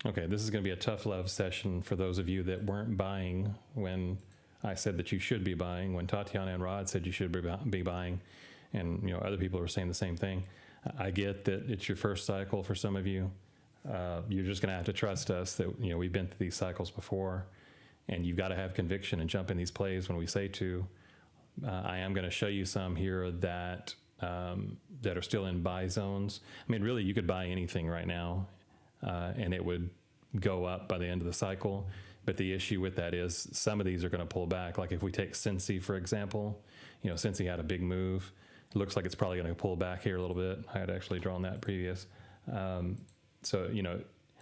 Okay, this is going to be a tough love session for those of you that weren't buying when I said that you should be buying, when Tatiana and Rod said you should be buying, and other people were saying the same thing. I get that it's your first cycle for some of you. You're just going to have to trust us that we've been through these cycles before, and you've got to have conviction and jump in these plays when we say to. I am going to show you some here that are still in buy zones. I mean, really, you could buy anything right now, and it would go up by the end of the cycle. But the issue with that is some of these are going to pull back. Like if we take Cincy, for example, Cincy had a big move. It looks like it's probably going to pull back here a little bit. I had actually drawn that previous. So,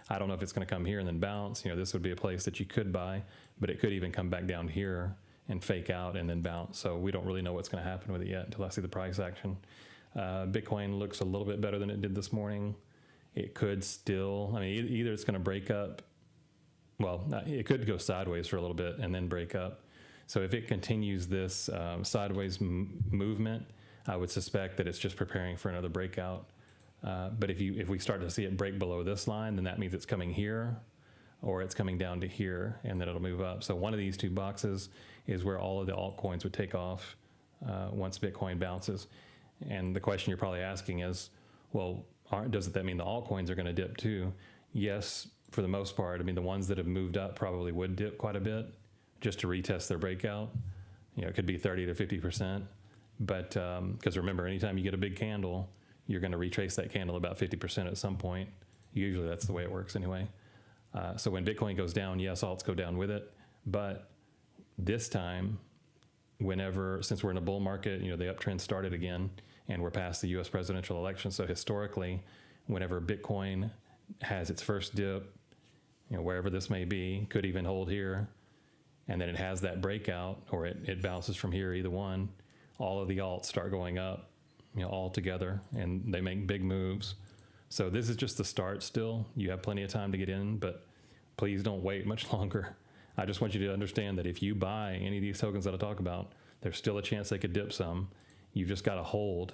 I don't know if it's going to come here and then bounce. This would be a place that you could buy, but it could even come back down here and fake out and then bounce. So we don't really know what's going to happen with it yet until I see the price action. Bitcoin looks a little bit better than it did this morning. It could still, either it's going to break up. Well, it could go sideways for a little bit and then break up. So if it continues this sideways movement, I would suspect that it's just preparing for another breakout. But if we start to see it break below this line, then that means it's coming here, or it's coming down to here, and then it'll move up. So one of these two boxes is where all of the altcoins would take off once Bitcoin bounces. And the question you're probably asking is, well, doesn't that mean the altcoins are going to dip too? Yes, for the most part. The ones that have moved up probably would dip quite a bit just to retest their breakout. It could be 30 to 50%. But because remember, anytime you get a big candle, you're going to retrace that candle about 50% at some point. Usually that's the way it works anyway. So when Bitcoin goes down, yes, alts go down with it. But this time, since we're in a bull market, the uptrend started again, and we're past the U.S. presidential election. So historically, whenever Bitcoin has its first dip, wherever this may be, could even hold here, and then it has that breakout, or it bounces from here, either one, all of the alts start going up, all together, and they make big moves. So this is just the start still. You have plenty of time to get in, but please don't wait much longer. I just want you to understand that if you buy any of these tokens that I talk about, there's still a chance they could dip some. You've just got to hold.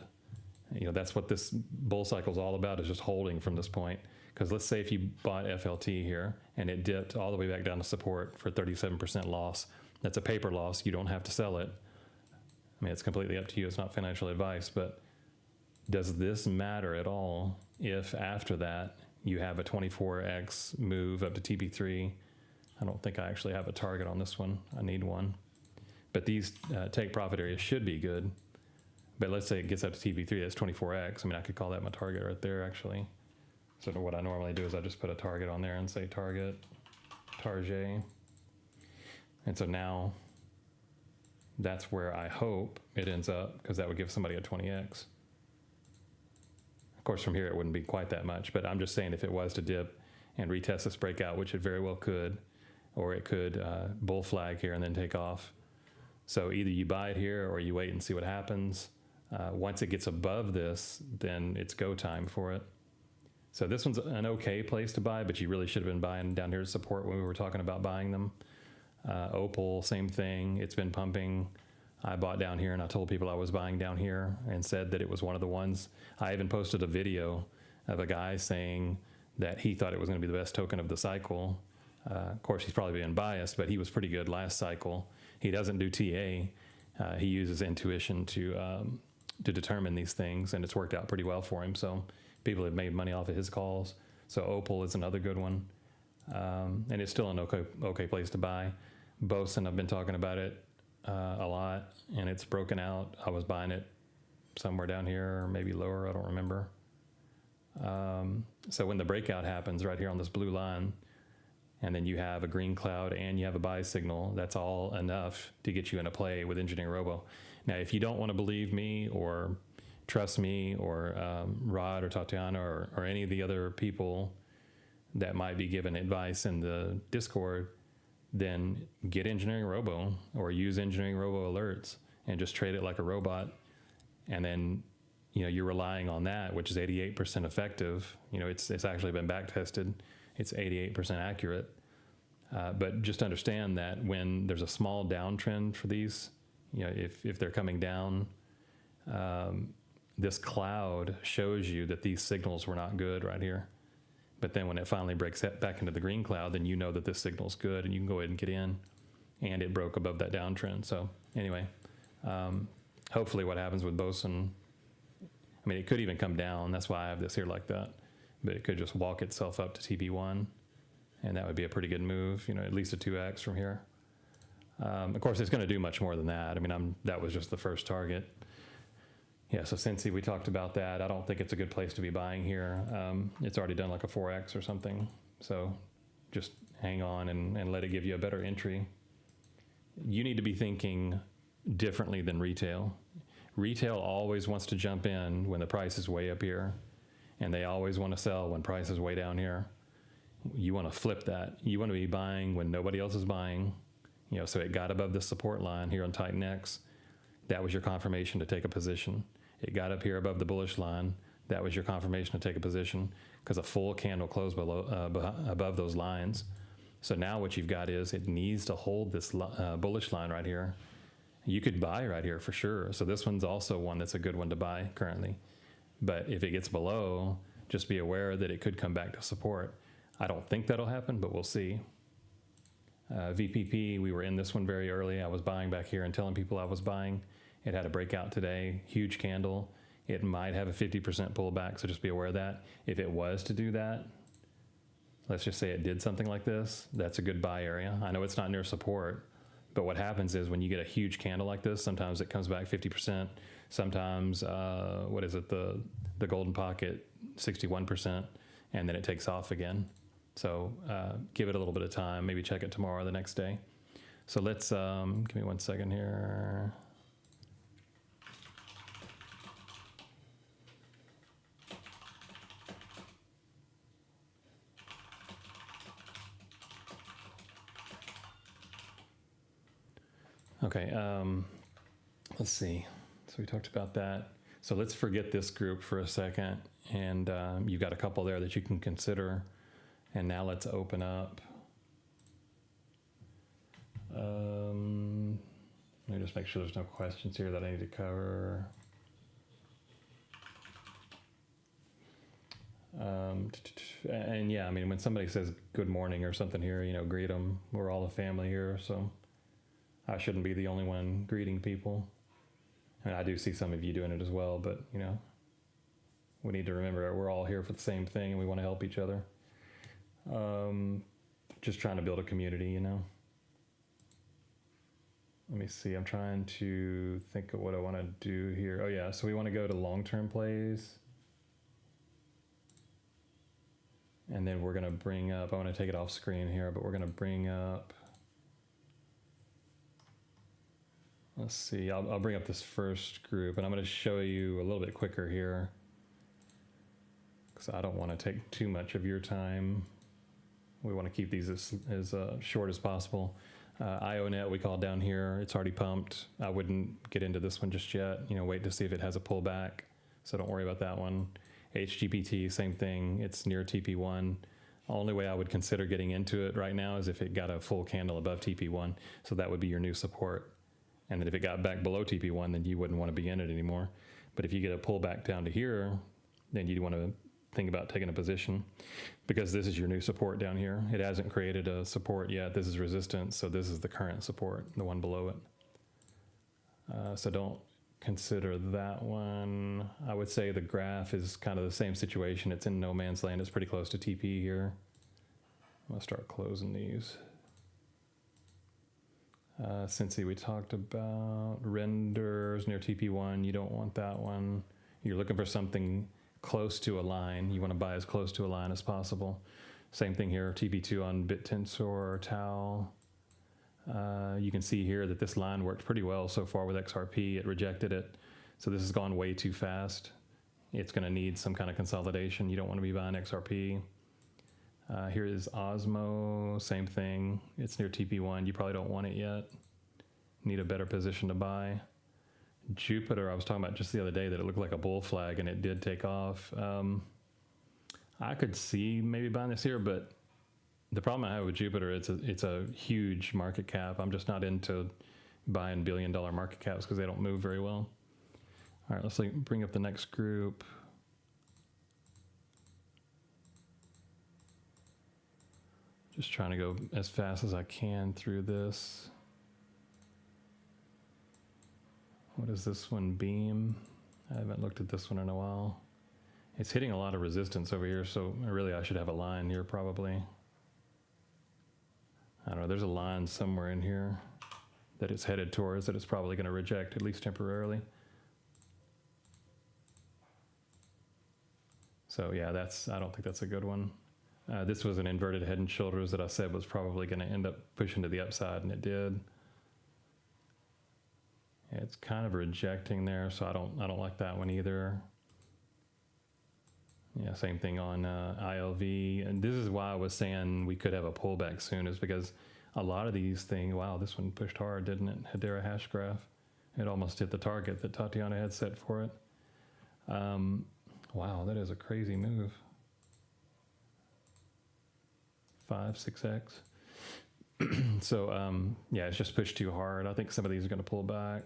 That's what this bull cycle is all about, is just holding from this point. Because let's say if you bought FLT here and it dipped all the way back down to support for 37% loss, that's a paper loss. You don't have to sell it. It's completely up to you. It's not financial advice, but does this matter at all if after that you have a 24x move up to TP3? I don't think I actually have a target on this one. I need one. But these take profit areas should be good. But let's say it gets up to TP3, that's 24x. I could call that my target right there, actually. So what I normally do is I just put a target on there and say target, target. And so now that's where I hope it ends up, because that would give somebody a 20x. Of course, from here it wouldn't be quite that much, but I'm just saying if it was to dip and retest this breakout, which it very well could, or it could bull flag here and then take off. So either you buy it here or you wait and see what happens. Once it gets above this, then it's go time for it. So this one's an okay place to buy, but you really should have been buying down here to support when we were talking about buying them. Opal, same thing. It's been pumping. I bought down here, and I told people I was buying down here and said that it was one of the ones. I even posted a video of a guy saying that he thought it was going to be the best token of the cycle. Of course, he's probably being biased, but he was pretty good last cycle. He doesn't do TA. He uses intuition to determine these things, and it's worked out pretty well for him. So people have made money off of his calls. So Opal is another good one. And it's still an okay place to buy. Boson, I've been talking about it a lot, and it's broken out. I was buying it somewhere down here, or maybe lower, I don't remember. So when the breakout happens right here on this blue line, and then you have a green cloud and you have a buy signal, that's all enough to get you in a play with Engineering Robo. Now, if you don't want to believe me or trust me or Rod or Tatiana or any of the other people that might be giving advice in the Discord, then get Engineering Robo or use Engineering Robo alerts and just trade it like a robot. And then, you're relying on that, which is 88% effective. It's actually been back tested. It's 88% accurate. But just understand that when there's a small downtrend for these, if they're coming down, this cloud shows you that these signals were not good right here. But then when it finally breaks back into the green cloud, then you know that this signal's good and you can go ahead and get in. And it broke above that downtrend. So anyway, hopefully what happens with Boson, I mean, it could even come down. That's why I have this here like that. But it could just walk itself up to TP1. And that would be a pretty good move, at least a 2x from here. Of course, it's going to do much more than that. I mean, that was just the first target. Yeah, so Cincy, we talked about that. I don't think it's a good place to be buying here. It's already done like a 4x or something. So just hang on and let it give you a better entry. You need to be thinking differently than retail. Retail always wants to jump in when the price is way up here, and they always want to sell when price is way down here. You want to flip that. You want to be buying when nobody else is buying. So it got above the support line here on Titan X. That was your confirmation to take a position. It got up here above the bullish line. That was your confirmation to take a position because a full candle closed above those lines. So now what you've got is it needs to hold this bullish line right here. You could buy right here for sure. So this one's also one that's a good one to buy currently. But if it gets below, just be aware that it could come back to support. I don't think that'll happen, but we'll see. VPP, we were in this one very early. I was buying back here and telling people I was buying. It had a breakout today, huge candle. It might have a 50% pullback, so just be aware of that. If it was to do that, let's just say it did something like this, that's a good buy area. I know it's not near support, but what happens is when you get a huge candle like this, sometimes it comes back 50%. Sometimes, the golden pocket, 61%, and then it takes off again. So give it a little bit of time, maybe check it tomorrow or the next day. So let's, give me 1 second here. Okay, let's see. So we talked about that. So let's forget this group for a second. And you've got a couple there that you can consider. And now let's open up. Let me just make sure there's no questions here that I need to cover. And yeah, I mean, when somebody says good morning or something here, greet them. We're all a family here, so I shouldn't be the only one greeting people. And I do see some of you doing it as well, but we need to remember we're all here for the same thing and we want to help each other. Just trying to build a community, Let me see, I'm trying to think of what I want to do here. Oh yeah, so we want to go to long-term plays. And then we're going to bring up, I want to take it off screen here, but we're going to bring up, let's see, I'll bring up this first group and I'm going to show you a little bit quicker here because I don't want to take too much of your time. We want to keep these as short as possible. IONET we call down here, it's already pumped. I wouldn't get into this one just yet, wait to see if it has a pullback. So don't worry about that one. HGPT, same thing, it's near TP1. Only way I would consider getting into it right now is if it got a full candle above TP1. So that would be your new support. And then if it got back below TP1, then you wouldn't want to be in it anymore. But if you get a pullback down to here, then you'd want to think about taking a position because this is your new support down here. It hasn't created a support yet. This is resistance, so this is the current support, the one below it. So don't consider that one. I would say the graph is kind of the same situation. It's in no man's land. It's pretty close to TP here. I'm gonna start closing these. Cincy, we talked about renders near TP1. You don't want that one. You're looking for something close to a line. You want to buy as close to a line as possible. Same thing here, TP2 on BitTensor or Tau. You can see here that this line worked pretty well so far with XRP. It rejected it. So this has gone way too fast. It's going to need some kind of consolidation. You don't want to be buying XRP. Here is Osmo, same thing. It's near TP1. You probably don't want it yet. Need a better position to buy. Jupiter, I was talking about just the other day that it looked like a bull flag and it did take off. I could see maybe buying this here, but the problem I have with Jupiter, it's a huge market cap. I'm just not into buying billion-dollar market caps because they don't move very well. All right, let's bring up the next group. Just trying to go as fast as I can through this. What is this one? Beam. I haven't looked at this one in a while. It's hitting a lot of resistance over here, so really I should have a line here probably. I don't know, there's a line somewhere in here that it's headed towards that it's probably going to reject, at least temporarily. So yeah, I don't think that's a good one. This was an inverted head and shoulders that I said was probably going to end up pushing to the upside, and it did. Yeah, it's kind of rejecting there, so I don't like that one either. Yeah, same thing on ILV, and this is why I was saying we could have a pullback soon, is because a lot of these things. Wow, this one pushed hard, didn't it? Hedera hash graph. It almost hit the target that Tatiana had set for it. Wow, that is a crazy move. 5, 6x. So yeah, it's just pushed too hard. I think some of these are going to pull back.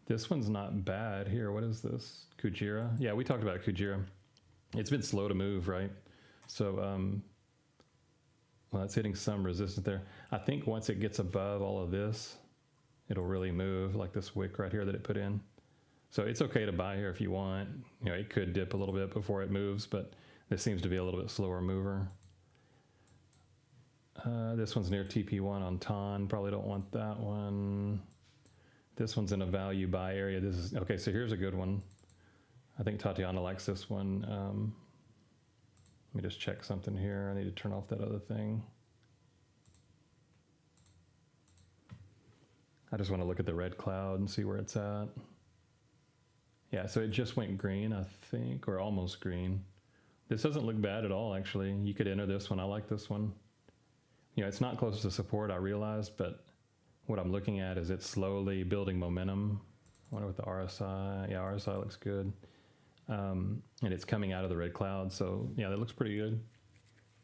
This one's not bad here. What is this? Kujira. Yeah, we talked about Kujira. It's been slow to move, right? So well, it's hitting some resistance there. I think once it gets above all of this, it'll really move, like this wick right here that it put in. So it's okay to buy here if you want. You know, it could dip a little bit before it moves, but this seems to be a little bit slower mover. This one's near TP1 on TON. Probably don't want that one. This one's in a value buy area. This is okay. So here's a good one. I think Tatiana likes this one. Let me just check something here. I need to turn off that other thing. I just want to look at the red cloud and see where it's at. Yeah, so it just went green, I think, or almost green. This doesn't look bad at all, actually. You could enter this one. I like this one. You know, it's not close to support, I realize, but what I'm looking at is it's slowly building momentum. I wonder what the RSI, yeah, RSI looks good. And it's coming out of the red cloud, so yeah, that looks pretty good.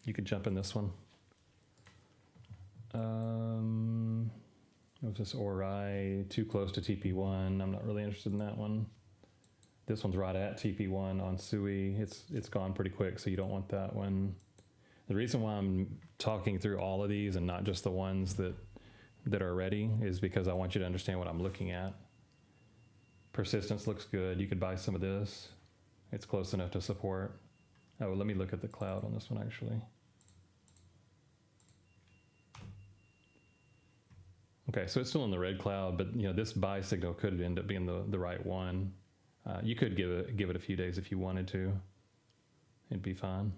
You could jump in this one. What's this ORI? Too close to TP1. I'm not really interested in that one. This one's right at TP1 on SUI. It's gone pretty quick, so you don't want that one. The reason why I'm talking through all of these and not just the ones that are ready is because I want you to understand what I'm looking at. Persistence looks good. You could buy some of this. It's close enough to support. Oh, let me look at the cloud on this one actually. Okay, so it's still in the red cloud, but you know, this buy signal could end up being the right one. You could give it a few days if you wanted to. It'd be fine.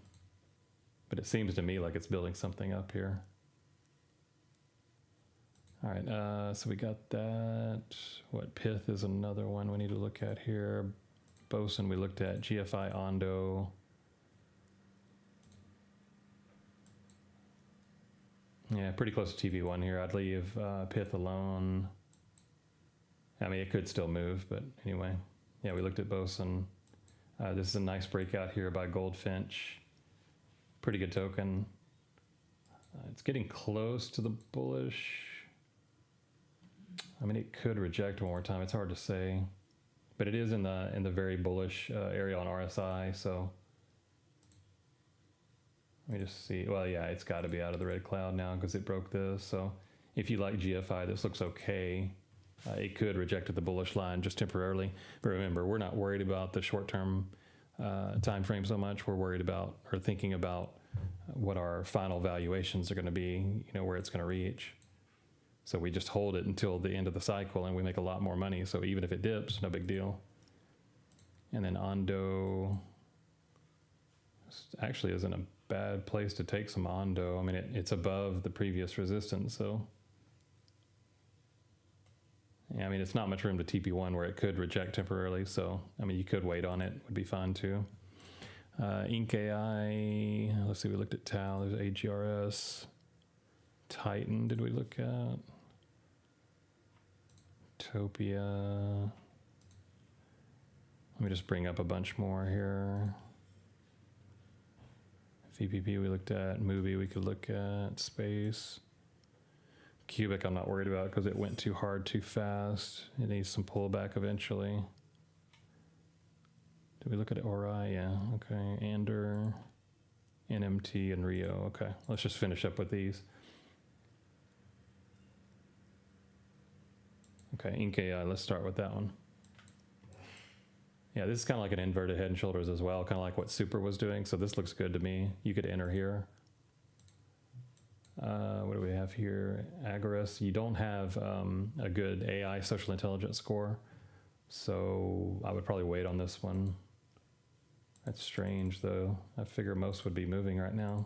But it seems to me like it's building something up here. All right, so we got that. What, Pith is another one we need to look at here. Boson we looked at, GFI Ondo. Yeah, pretty close to TV1 here. I'd leave Pith alone. I mean, it could still move, but anyway. Yeah, we looked at Boson. This is a nice breakout here by Goldfinch. Pretty good token. It's getting close to the bullish. I mean, it could reject one more time. It's hard to say, but it is in the very bullish area on RSI. So let me just see. Well, yeah, it's got to be out of the red cloud now because it broke this. So if you like GFI, this looks okay. It could reject at the bullish line just temporarily. But remember, we're not worried about the short-term time frame so much. We're worried about or thinking about what our final valuations are going to be, you know, where it's going to reach. So we just hold it until the end of the cycle and we make a lot more money. So even if it dips, no big deal. And then Ondo actually isn't a bad place to take some Ondo. I mean, it's above the previous resistance, so. Yeah, I mean, it's not much room to TP1 where it could reject temporarily. So, I mean, you could wait on it, would be fine too. Inc AI, let's see, we looked at Tau, there's AGRS. Titan, did we look at? Topia. Let me just bring up a bunch more here. VPP we looked at, movie we could look at, space. Cubic I'm not worried about because it went too hard too fast. It needs some pullback eventually. Did we look at ORI? Yeah, okay. Ander. NMT and Rio. Okay, let's just finish up with these. Okay, Ink AI, let's start with that one. Yeah, this is kind of like an inverted Head and Shoulders as well, kind of like what Super was doing. So this looks good to me. You could enter here. What do we have here? Agorist. You don't have a good AI social intelligence score. So I would probably wait on this one. That's strange though. I figure most would be moving right now.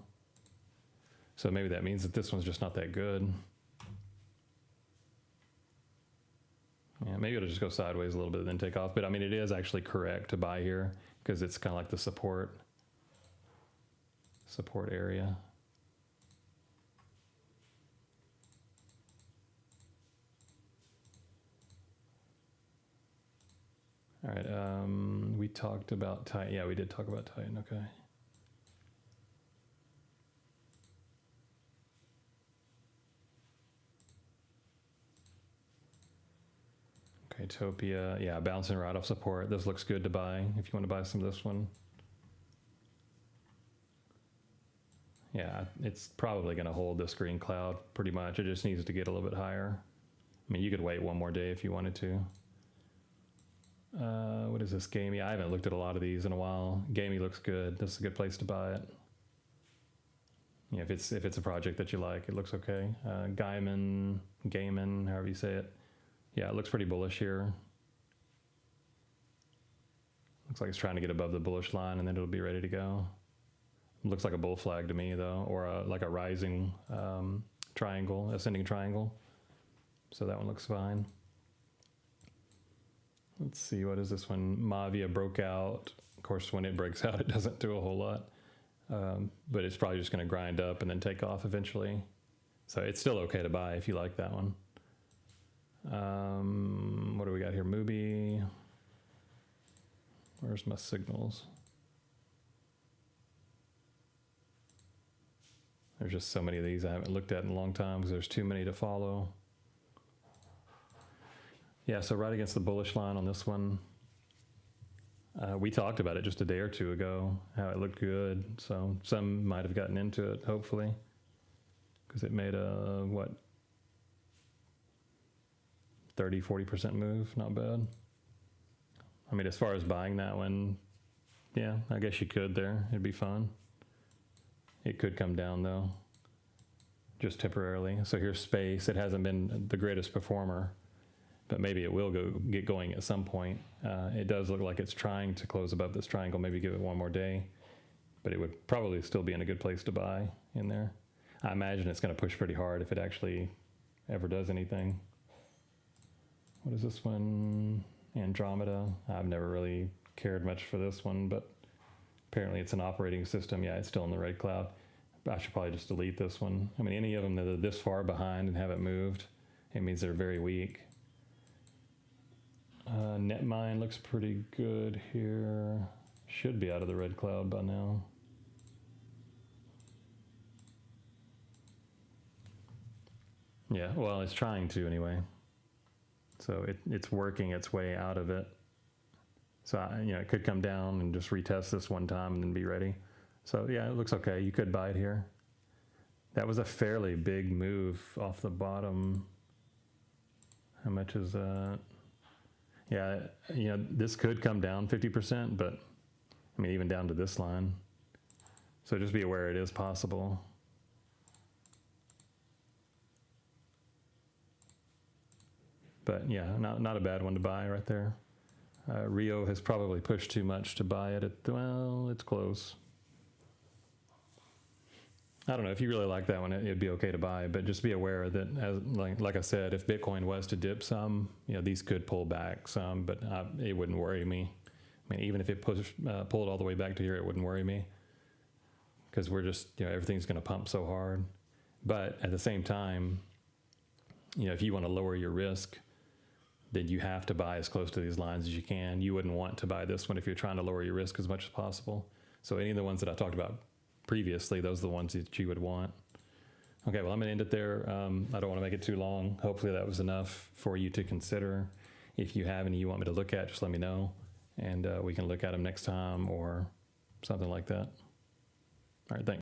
So maybe that means that this one's just not that good. Yeah, maybe it'll just go sideways a little bit and then take off. But I mean, it is actually correct to buy here because it's kind of like the support area. All right, we talked about Titan. Yeah, we did talk about Titan, okay. Okay, Topia, yeah, bouncing right off support. This looks good to buy if you want to buy some of this one. Yeah, it's probably going to hold this green cloud pretty much. It just needs to get a little bit higher. I mean, you could wait one more day if you wanted to. What is this, Gamey? I haven't looked at a lot of these in a while. Gamey looks good. This is a good place to buy it. Yeah, if it's a project that you like, it looks okay. Gaiman, however you say it. Yeah, it looks pretty bullish here. Looks like it's trying to get above the bullish line and then it'll be ready to go. It looks like a bull flag to me though, or like a rising triangle, ascending triangle. So that one looks fine. Let's see, what is this one? Mavia broke out. Of course, when it breaks out, it doesn't do a whole lot. But it's probably just going to grind up and then take off eventually. So it's still okay to buy if you like that one. What do we got here? Mubi. Where's my signals? There's just so many of these I haven't looked at in a long time because there's too many to follow. Yeah, so right against the bullish line on this one. We talked about it just a day or two ago, how it looked good. So some might have gotten into it, hopefully, because it made a, what, 30, 40% move, not bad. I mean, as far as buying that one, yeah, I guess you could there. It'd be fun. It could come down though, just temporarily. So here's Space. It hasn't been the greatest performer, but maybe it will get going at some point. It does look like it's trying to close above this triangle, maybe give it one more day, but it would probably still be in a good place to buy in there. I imagine it's going to push pretty hard if it actually ever does anything. What is this one? Andromeda. I've never really cared much for this one, but apparently it's an operating system. Yeah, it's still in the red cloud. I should probably just delete this one. I mean, any of them that are this far behind and haven't moved, it means they're very weak. Netmind looks pretty good here. Should be out of the red cloud by now. Yeah, well, it's trying to anyway. So it's working its way out of it. So, it could come down and just retest this one time and then be ready. So, yeah, it looks okay. You could buy it here. That was a fairly big move off the bottom. How much is that? Yeah, this could come down 50%, but I mean, even down to this line. So just be aware it is possible. But yeah, not a bad one to buy right there. Rio has probably pushed too much to buy it. Well, it's close. I don't know, if you really like that one, it'd be okay to buy, but just be aware that, as like I said, if Bitcoin was to dip some, these could pull back some, but it wouldn't worry me. I mean, even if it pulled all the way back to here, it wouldn't worry me, because we're just, everything's going to pump so hard. But at the same time, if you want to lower your risk, then you have to buy as close to these lines as you can. You wouldn't want to buy this one if you're trying to lower your risk as much as possible. So any of the ones that I talked about previously, those are the ones that you would want. Okay, well, I'm gonna end it there. I don't wanna make it too long. Hopefully that was enough for you to consider. If you have any you want me to look at, just let me know, and we can look at them next time or something like that. All right, thanks.